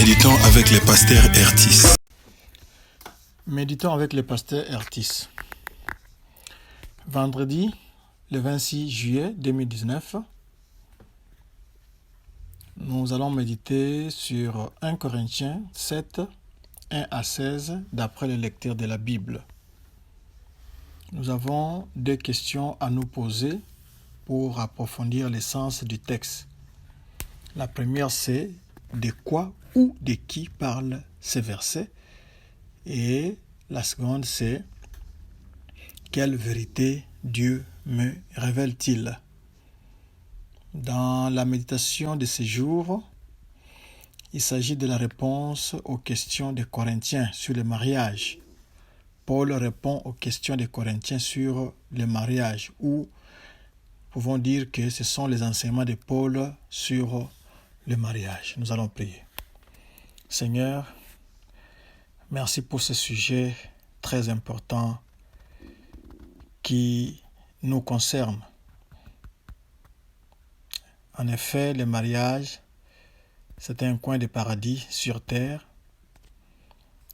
Méditons avec les pasteurs Ertis. Méditons avec le pasteur Ertis. Vendredi, le 26 juillet 2019, nous allons méditer sur 1 Corinthiens 7, 1 à 16, d'après le lecteur de la Bible. Nous avons deux questions à nous poser pour approfondir l'essence du texte. La première, c'est de quoi ou de qui parlent ces versets. Et la seconde, c'est quelle vérité Dieu me révèle-t-il? Dans la méditation de ce jour, il s'agit de la réponse aux questions des Corinthiens sur le mariage. Paul répond aux questions des Corinthiens sur le mariage, ou pouvons dire que ce sont les enseignements de Paul sur le mariage. Nous allons prier. Seigneur, merci pour ce sujet très important qui nous concerne. En effet, le mariage, c'est un coin de paradis sur terre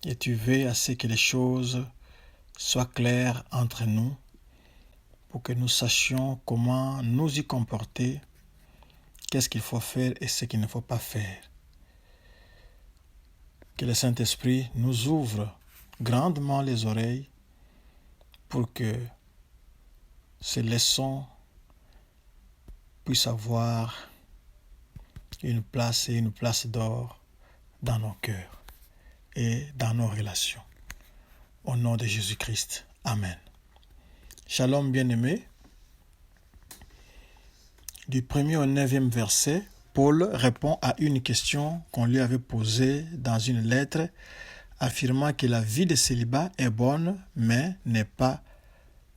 et tu veux à ce que les choses soient claires entre nous pour que nous sachions comment nous y comporter, qu'est-ce qu'il faut faire et ce qu'il ne faut pas faire. Que le Saint-Esprit nous ouvre grandement les oreilles pour que ces leçons puissent avoir une place d'or dans nos cœurs et dans nos relations. Au nom de Jésus-Christ. Amen. Shalom bien-aimés. Du 1er au 9e verset, Paul répond à une question qu'on lui avait posée dans une lettre, affirmant que la vie de célibat est bonne, mais n'est pas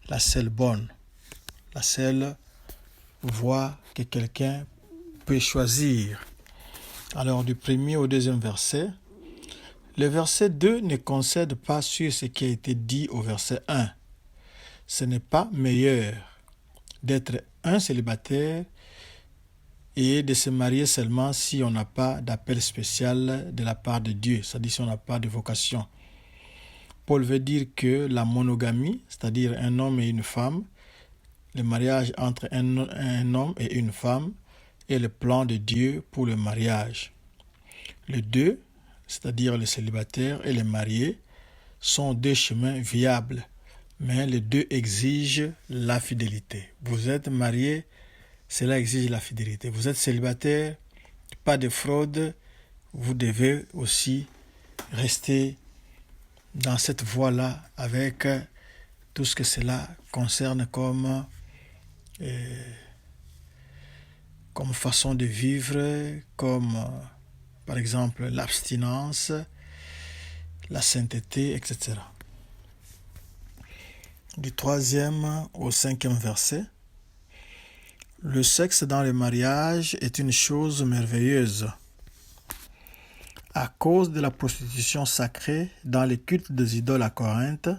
la seule bonne. La seule voie que quelqu'un peut choisir. Alors du 1er au 2e verset, le verset 2 ne concède pas sur ce qui a été dit au verset 1. Ce n'est pas meilleur d'être un célibataire et de se marier seulement si on n'a pas d'appel spécial de la part de Dieu, c'est-à-dire si on n'a pas de vocation. Paul veut dire que la monogamie, c'est-à-dire un homme et une femme, le mariage entre un homme et une femme, est le plan de Dieu pour le mariage. Les deux, c'est-à-dire le célibataire et les mariés, sont deux chemins viables, mais les deux exigent la fidélité. Vous êtes marié, cela exige la fidélité. Vous êtes célibataire, pas de fraude, vous devez aussi rester dans cette voie-là avec tout ce que cela concerne comme façon de vivre, comme par exemple l'abstinence, la sainteté, etc. Du 3e au 5e verset, le sexe dans le mariage est une chose merveilleuse. À cause de la prostitution sacrée dans les cultes des idoles à Corinthe,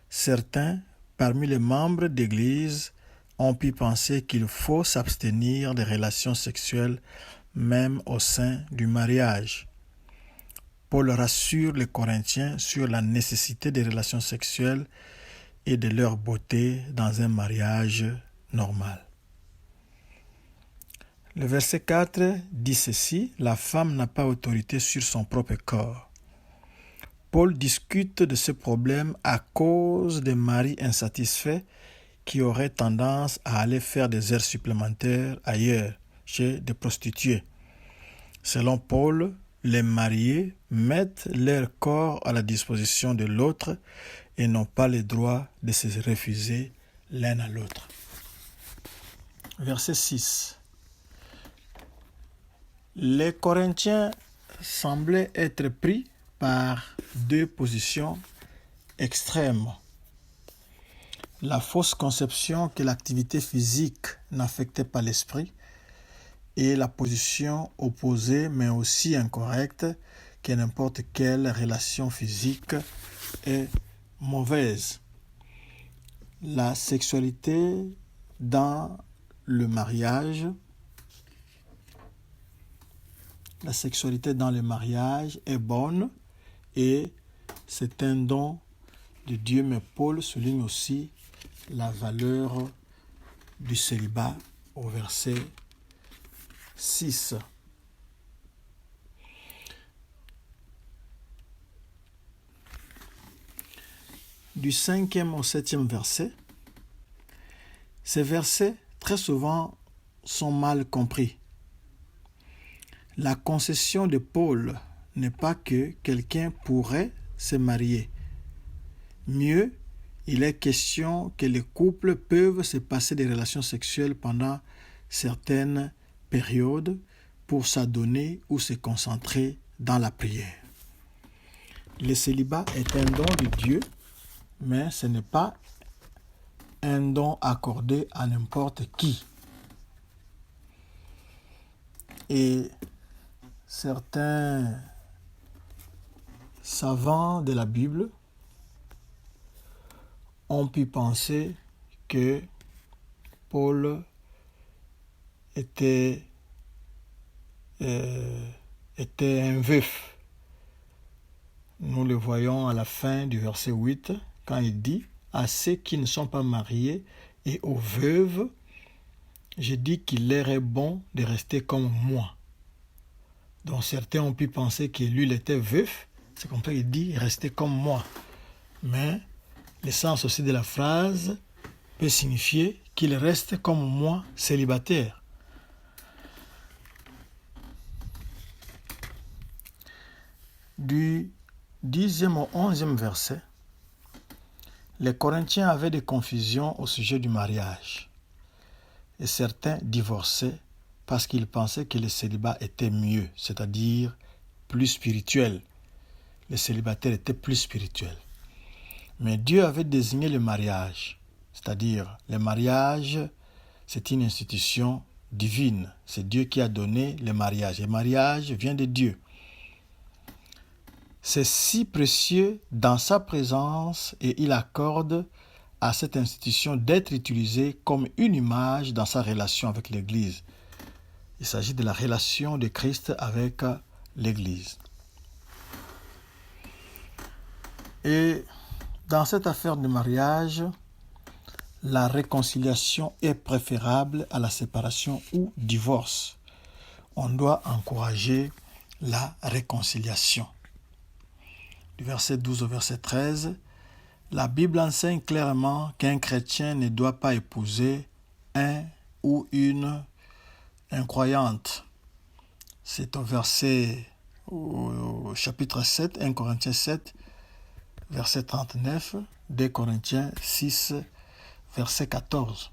certains parmi les membres d'Église ont pu penser qu'il faut s'abstenir des relations sexuelles même au sein du mariage. Paul rassure les Corinthiens sur la nécessité des relations sexuelles et de leur beauté dans un mariage normal. Le verset 4 dit ceci, « La femme n'a pas autorité sur son propre corps. » Paul discute de ce problème à cause des maris insatisfaits qui auraient tendance à aller faire des heures supplémentaires ailleurs, chez des prostituées. Selon Paul, les mariés mettent leur corps à la disposition de l'autre et n'ont pas le droit de se refuser l'un à l'autre. Verset 6. Les Corinthiens semblaient être pris par deux positions extrêmes. La fausse conception que l'activité physique n'affectait pas l'esprit et la position opposée mais aussi incorrecte que n'importe quelle relation physique est mauvaise. La sexualité dans le mariage la sexualité dans le mariage est bonne et c'est un don de Dieu, mais Paul souligne aussi la valeur du célibat au verset 6. Du 5e au 7e verset, ces versets très souvent sont mal compris. La concession de Paul n'est pas que quelqu'un pourrait se marier. Mieux, il est question que les couples peuvent se passer des relations sexuelles pendant certaines périodes pour s'adonner ou se concentrer dans la prière. Le célibat est un don de Dieu, mais ce n'est pas un don accordé à n'importe qui. Et certains savants de la Bible ont pu penser que Paul était un veuf. Nous le voyons à la fin du verset 8, quand il dit « À ceux qui ne sont pas mariés et aux veuves, je dis qu'il leur est bon de rester comme moi. » Donc certains ont pu penser que lui, il était veuf. C'est comme ça qu'il dit « rester comme moi ». Mais le sens aussi de la phrase peut signifier qu'il reste comme moi, célibataire. Du 10e au 11e verset, les Corinthiens avaient des confusions au sujet du mariage. Et certains divorçaient parce qu'ils pensaient que le célibat était mieux, c'est-à-dire plus spirituel. Les célibataires étaient plus spirituels. Mais Dieu avait désigné le mariage, c'est-à-dire le mariage, c'est une institution divine. C'est Dieu qui a donné le mariage. Le mariage vient de Dieu. C'est si précieux dans sa présence et il accorde à cette institution d'être utilisée comme une image dans sa relation avec l'Église. Il s'agit de la relation de Christ avec l'Église. Et dans cette affaire de mariage, la réconciliation est préférable à la séparation ou divorce. On doit encourager la réconciliation. Du verset 12 au verset 13, la Bible enseigne clairement qu'un chrétien ne doit pas épouser un ou une incroyante. C'est au chapitre 7, 1 Corinthiens 7, verset 39, 2 Corinthiens 6, verset 14.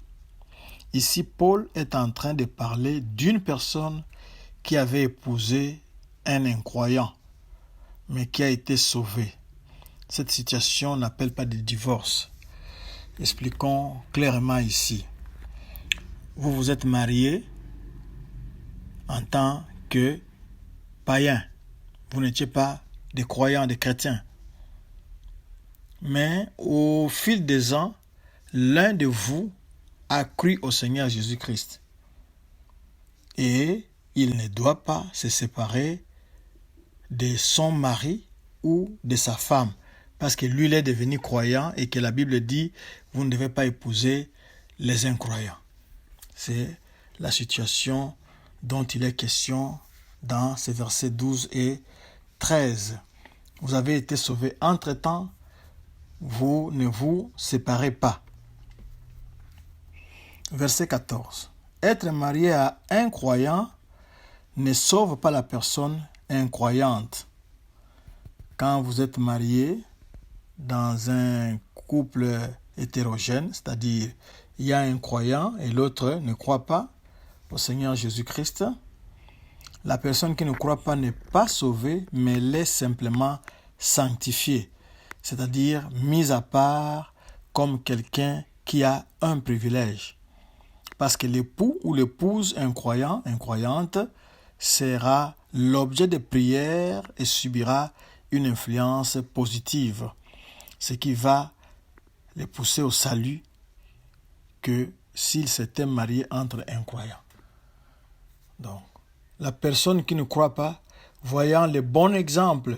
Ici, Paul est en train de parler d'une personne qui avait épousé un incroyant, mais qui a été sauvée. Cette situation n'appelle pas de divorce. Expliquons clairement ici. Vous vous êtes marié en tant que païen. Vous n'étiez pas des croyants, des chrétiens. Mais au fil des ans, l'un de vous a cru au Seigneur Jésus-Christ. Et il ne doit pas se séparer de son mari ou de sa femme, parce que lui il est devenu croyant et que la Bible dit vous ne devez pas épouser les incroyants. C'est la situation dont il est question dans ces versets 12 et 13. Vous avez été sauvés entre-temps, vous ne vous séparez pas. Verset 14. Être marié à un croyant ne sauve pas la personne incroyante. Quand vous êtes marié dans un couple hétérogène, c'est-à-dire il y a un croyant et l'autre ne croit pas au Seigneur Jésus-Christ, la personne qui ne croit pas n'est pas sauvée, mais elle est simplement sanctifiée, c'est-à-dire mise à part comme quelqu'un qui a un privilège. Parce que l'époux ou l'épouse incroyant, incroyante, sera l'objet de prières et subira une influence positive, ce qui va les pousser au salut que s'ils s'étaient mariés entre incroyants. Donc, la personne qui ne croit pas, voyant les bons exemples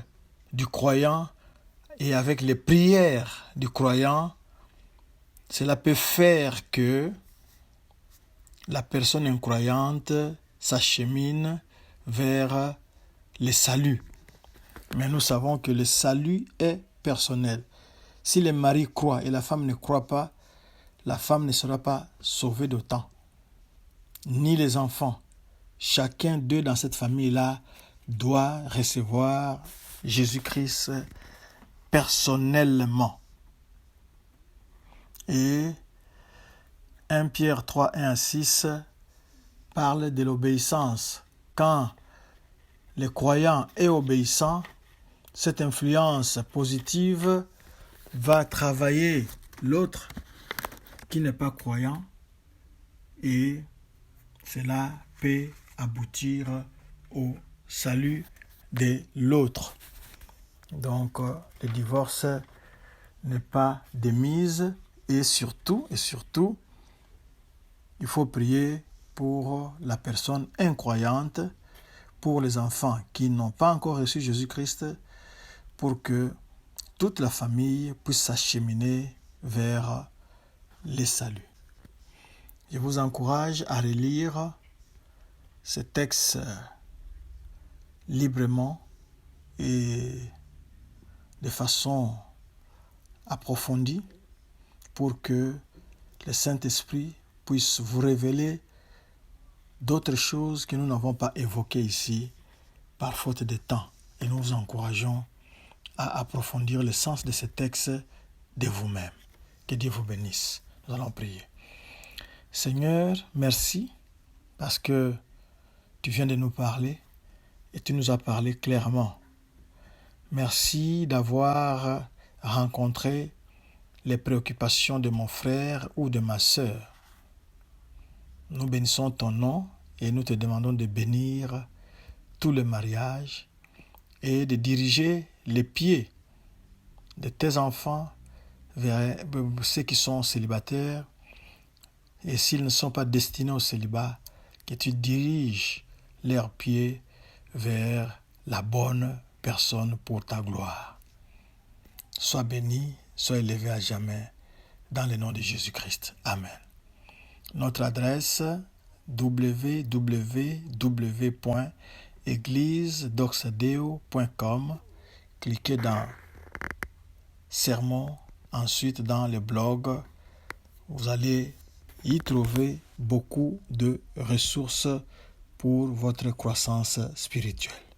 du croyant et avec les prières du croyant, cela peut faire que la personne incroyante s'achemine vers le salut. Mais nous savons que le salut est personnel. Si le mari croit et la femme ne croit pas, la femme ne sera pas sauvée d'autant. Ni les enfants. Chacun d'eux dans cette famille-là doit recevoir Jésus-Christ personnellement. Et 1 Pierre 3, 1 à 6 parle de l'obéissance. Quand le croyant est obéissant, cette influence positive va travailler l'autre qui n'est pas croyant et cela peut aboutir au salut de l'autre. Donc, le divorce n'est pas de mise et surtout, il faut prier pour la personne incroyante, pour les enfants qui n'ont pas encore reçu Jésus-Christ, pour que toute la famille puisse s'acheminer vers le salut. Je vous encourage à relire ce texte librement et de façon approfondie pour que le Saint-Esprit puisse vous révéler d'autres choses que nous n'avons pas évoquées ici par faute de temps. Et nous vous encourageons à approfondir le sens de ce texte de vous-même. Que Dieu vous bénisse. Nous allons prier. Seigneur, merci parce que tu viens de nous parler et tu nous as parlé clairement. Merci d'avoir rencontré les préoccupations de mon frère ou de ma sœur. Nous bénissons ton nom et nous te demandons de bénir tous les mariages et de diriger les pieds de tes enfants vers ceux qui sont célibataires et s'ils ne sont pas destinés au célibat, que tu diriges leurs pieds vers la bonne personne pour ta gloire. Sois béni, sois élevé à jamais dans le nom de Jésus-Christ. Amen. Notre adresse www.églisedoxadeo.com. Cliquez dans Sermons, ensuite dans le blog. Vous allez y trouver beaucoup de ressources pour votre croissance spirituelle.